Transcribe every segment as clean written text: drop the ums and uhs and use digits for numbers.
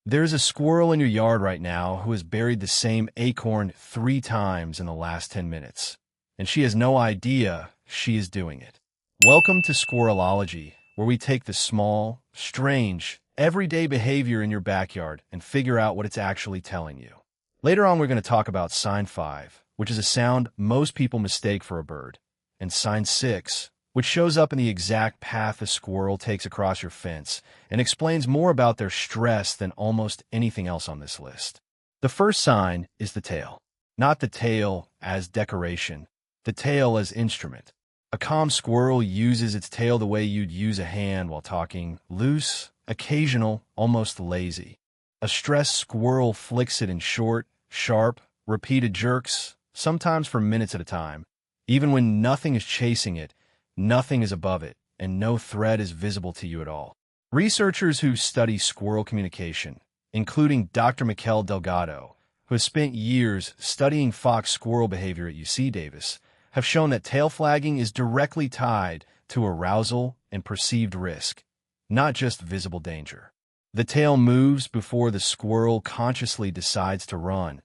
There's a squirrel in your yard right now who has buried the same acorn 3 times in the last 10 minutes, and she has no idea she is doing it. Welcome to Squirrelology, where we take the small, strange, everyday behavior in your backyard and figure out what it's actually telling you. Later on, we're going to talk about sign 5, which is a sound most people mistake for a bird, and sign 6, which shows up in the exact path a squirrel takes across your fence and explains more about their stress than almost anything else on this list. The first sign is the tail. Not the tail as decoration, the tail as instrument. A calm squirrel uses its tail the way you'd use a hand while talking, loose, occasional, almost lazy. A stressed squirrel flicks it in short, sharp, repeated jerks, sometimes for minutes at a time. Even when nothing is chasing it, nothing is above it, and no threat is visible to you at all. Researchers who study squirrel communication, including Dr. Mikel Delgado, who has spent years studying fox squirrel behavior at UC Davis, have shown that tail flagging is directly tied to arousal and perceived risk, not just visible danger. The tail moves before the squirrel consciously decides to run,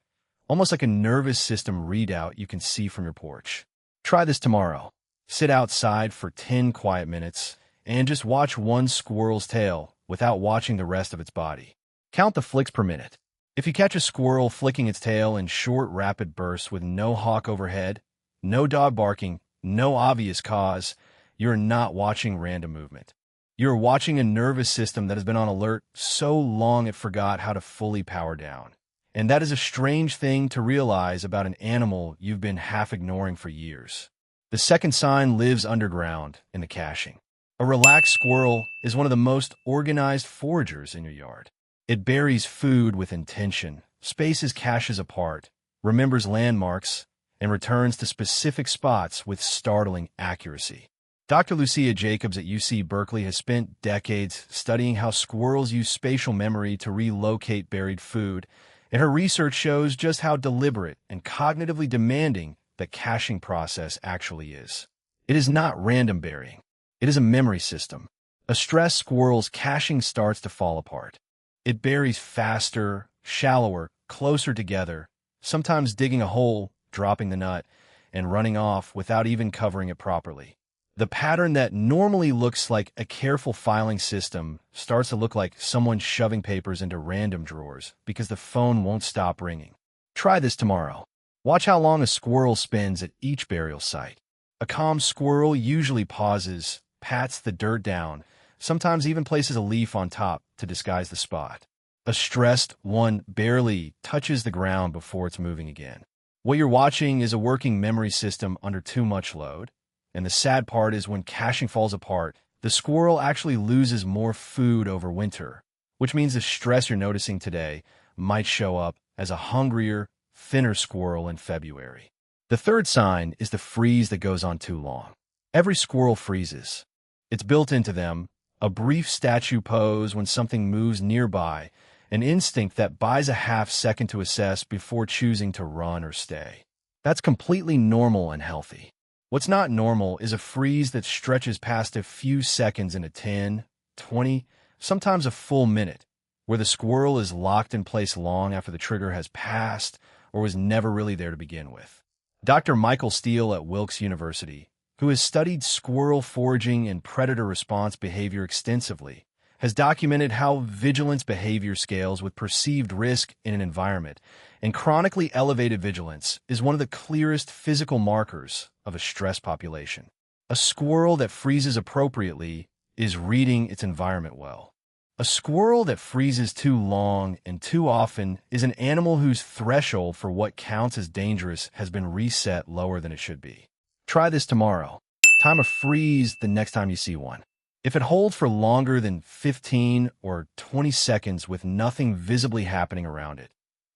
almost like a nervous system readout you can see from your porch. Try this tomorrow. Sit outside for 10 quiet minutes and just watch one squirrel's tail without watching the rest of its body. Count the flicks per minute. If you catch a squirrel flicking its tail in short, rapid bursts with no hawk overhead, no dog barking, no obvious cause, you're not watching random movement. You're watching a nervous system that has been on alert so long it forgot how to fully power down. And that is a strange thing to realize about an animal you've been half ignoring for years. The second sign lives underground in the caching. A relaxed squirrel is one of the most organized foragers in your yard. It buries food with intention, spaces caches apart, remembers landmarks, and returns to specific spots with startling accuracy. Dr. Lucia Jacobs at UC Berkeley has spent decades studying how squirrels use spatial memory to relocate buried food, and her research shows just how deliberate and cognitively demanding the caching process actually is. It is not random burying. It is a memory system. A stressed squirrel's caching starts to fall apart. It buries faster, shallower, closer together, sometimes digging a hole, dropping the nut, and running off without even covering it properly. The pattern that normally looks like a careful filing system starts to look like someone shoving papers into random drawers because the phone won't stop ringing. Try this tomorrow. Watch how long a squirrel spends at each burial site. A calm squirrel usually pauses, pats the dirt down, sometimes even places a leaf on top to disguise the spot. A stressed one barely touches the ground before it's moving again. What you're watching is a working memory system under too much load, and the sad part is when caching falls apart, the squirrel actually loses more food over winter, which means the stress you're noticing today might show up as a hungrier, thinner squirrel in February. The third sign is the freeze that goes on too long. Every squirrel freezes. It's built into them, a brief statue pose when something moves nearby, an instinct that buys a half second to assess before choosing to run or stay. That's completely normal and healthy. What's not normal is a freeze that stretches past a few seconds into 10, 20, sometimes a full minute, where the squirrel is locked in place long after the trigger has passed or was never really there to begin with. Dr. Steele at Wilkes University, who has studied squirrel foraging and predator response behavior extensively, has documented how vigilance behavior scales with perceived risk in an environment, and chronically elevated vigilance is one of the clearest physical markers of a stressed population. A squirrel that freezes appropriately is reading its environment well. A squirrel that freezes too long and too often is an animal whose threshold for what counts as dangerous has been reset lower than it should be. Try this tomorrow. Time a freeze the next time you see one. If it holds for longer than 15 or 20 seconds with nothing visibly happening around it,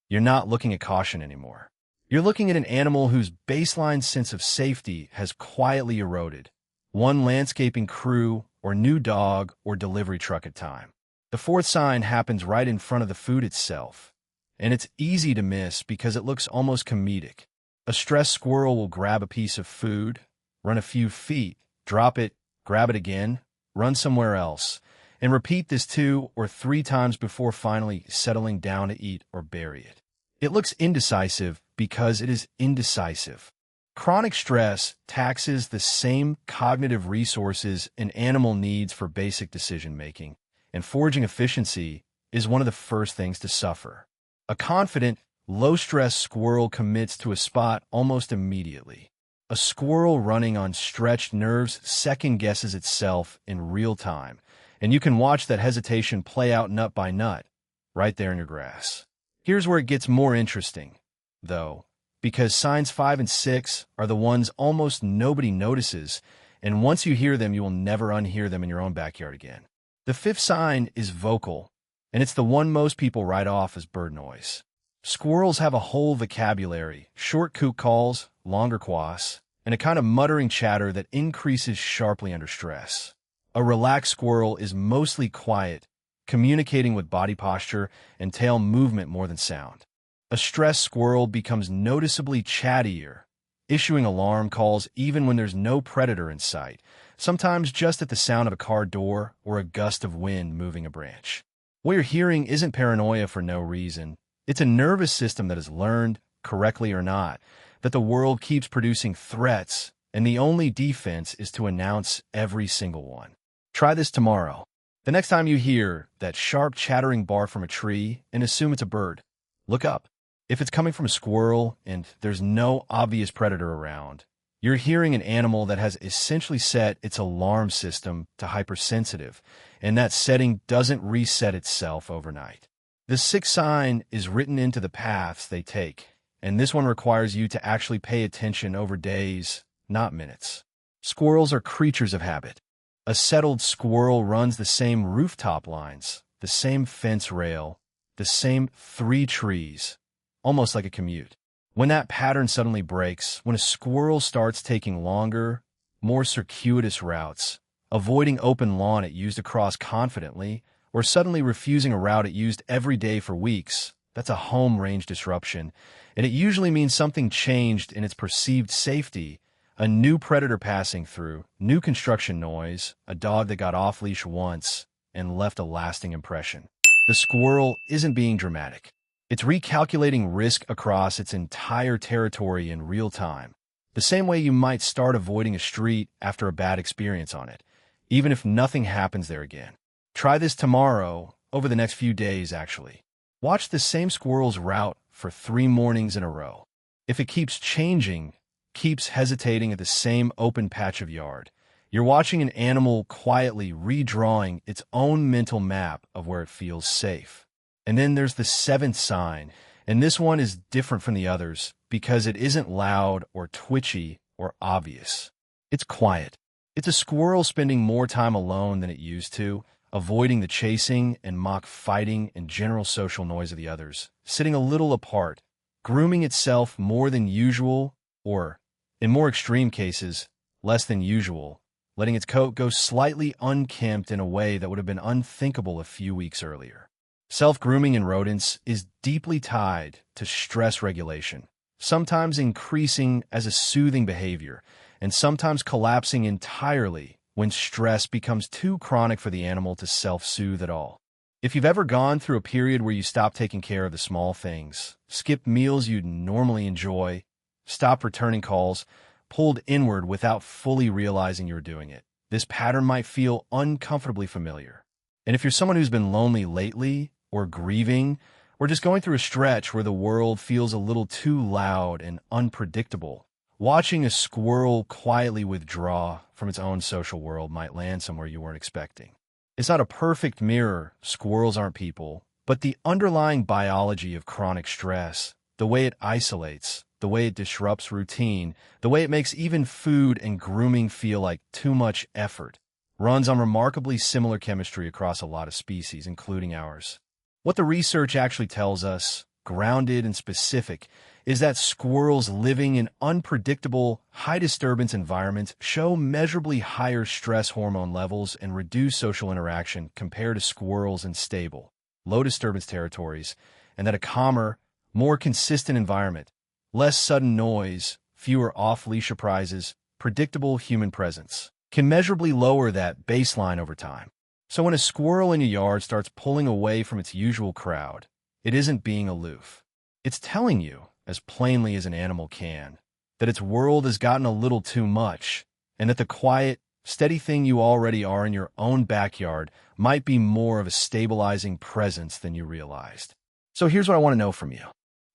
you're not looking at caution anymore. You're looking at an animal whose baseline sense of safety has quietly eroded, one landscaping crew or new dog or delivery truck at a time. The fourth sign happens right in front of the food itself, and it's easy to miss because it looks almost comedic. A stressed squirrel will grab a piece of food, run a few feet, drop it, grab it again, run somewhere else, And repeat this 2 or 3 times before finally settling down to eat or bury it. It looks indecisive because it is indecisive. Chronic stress taxes the same cognitive resources an animal needs for basic decision-making, and foraging efficiency is one of the first things to suffer. A confident, low-stress squirrel commits to a spot almost immediately. A squirrel running on stretched nerves second-guesses itself in real time, and you can watch that hesitation play out nut by nut, right there in your grass. Here's where it gets more interesting, though, because signs 5 and 6 are the ones almost nobody notices, and once you hear them, you will never unhear them in your own backyard again. The 5th sign is vocal, and it's the one most people write off as bird noise. Squirrels have a whole vocabulary, short coot calls, longer quas, and a kind of muttering chatter that increases sharply under stress. A relaxed squirrel is mostly quiet, communicating with body posture and tail movement more than sound. A stressed squirrel becomes noticeably chattier, issuing alarm calls even when there's no predator in sight, sometimes just at the sound of a car door or a gust of wind moving a branch. What you're hearing isn't paranoia for no reason. It's a nervous system that has learned, correctly or not, that the world keeps producing threats, and the only defense is to announce every single one. Try this tomorrow. The next time you hear that sharp chattering bark from a tree and assume it's a bird, look up. If it's coming from a squirrel and there's no obvious predator around, you're hearing an animal that has essentially set its alarm system to hypersensitive, and that setting doesn't reset itself overnight. The 6th sign is written into the paths they take, and this one requires you to actually pay attention over days, not minutes. Squirrels are creatures of habit. A settled squirrel runs the same rooftop lines, the same fence rail, the same 3 trees, almost like a commute. When that pattern suddenly breaks, when a squirrel starts taking longer, more circuitous routes, avoiding open lawn it used to cross confidently, or suddenly refusing a route it used every day for weeks, that's a home range disruption, and it usually means something changed in its perceived safety. A new predator passing through, new construction noise, a dog that got off-leash once and left a lasting impression. The squirrel isn't being dramatic. It's recalculating risk across its entire territory in real time, the same way you might start avoiding a street after a bad experience on it, even if nothing happens there again. Try this tomorrow, over the next few days, actually. Watch the same squirrel's route for 3 mornings in a row. If it keeps changing, keeps hesitating at the same open patch of yard, you're watching an animal quietly redrawing its own mental map of where it feels safe. And then there's the 7th sign, and this one is different from the others because it isn't loud or twitchy or obvious. It's quiet. It's a squirrel spending more time alone than it used to, avoiding the chasing and mock fighting and general social noise of the others, sitting a little apart, grooming itself more than usual, or, in more extreme cases, less than usual, letting its coat go slightly unkempt in a way that would have been unthinkable a few weeks earlier. Self-grooming in rodents is deeply tied to stress regulation, sometimes increasing as a soothing behavior, and sometimes collapsing entirely when stress becomes too chronic for the animal to self-soothe at all. If you've ever gone through a period where you stopped taking care of the small things, skipped meals you'd normally enjoy, stopped returning calls, pulled inward without fully realizing you were doing it, this pattern might feel uncomfortably familiar. And if you're someone who's been lonely lately, or grieving, or just going through a stretch where the world feels a little too loud and unpredictable, watching a squirrel quietly withdraw from its own social world might land somewhere you weren't expecting. It's not a perfect mirror, squirrels aren't people, but the underlying biology of chronic stress, the way it isolates, the way it disrupts routine, the way it makes even food and grooming feel like too much effort, runs on remarkably similar chemistry across a lot of species, including ours. What the research actually tells us, grounded and specific, is that squirrels living in unpredictable, high-disturbance environments show measurably higher stress hormone levels and reduced social interaction compared to squirrels in stable, low-disturbance territories, and that a calmer, more consistent environment, less sudden noise, fewer off-leash surprises, predictable human presence, can measurably lower that baseline over time. So when a squirrel in your yard starts pulling away from its usual crowd, it isn't being aloof. It's telling you, as plainly as an animal can, that its world has gotten a little too much, and that the quiet, steady thing you already are in your own backyard might be more of a stabilizing presence than you realized. So here's what I want to know from you.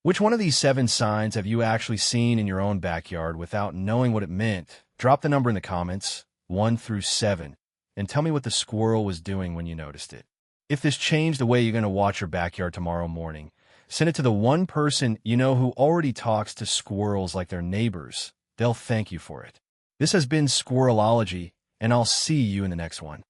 Which one of these 7 signs have you actually seen in your own backyard without knowing what it meant? Drop the number in the comments, 1 through 7, and tell me what the squirrel was doing when you noticed it. If this changed the way you're going to watch your backyard tomorrow morning, send it to the one person you know who already talks to squirrels like their neighbors. They'll thank you for it. This has been Squirrelology, and I'll see you in the next one.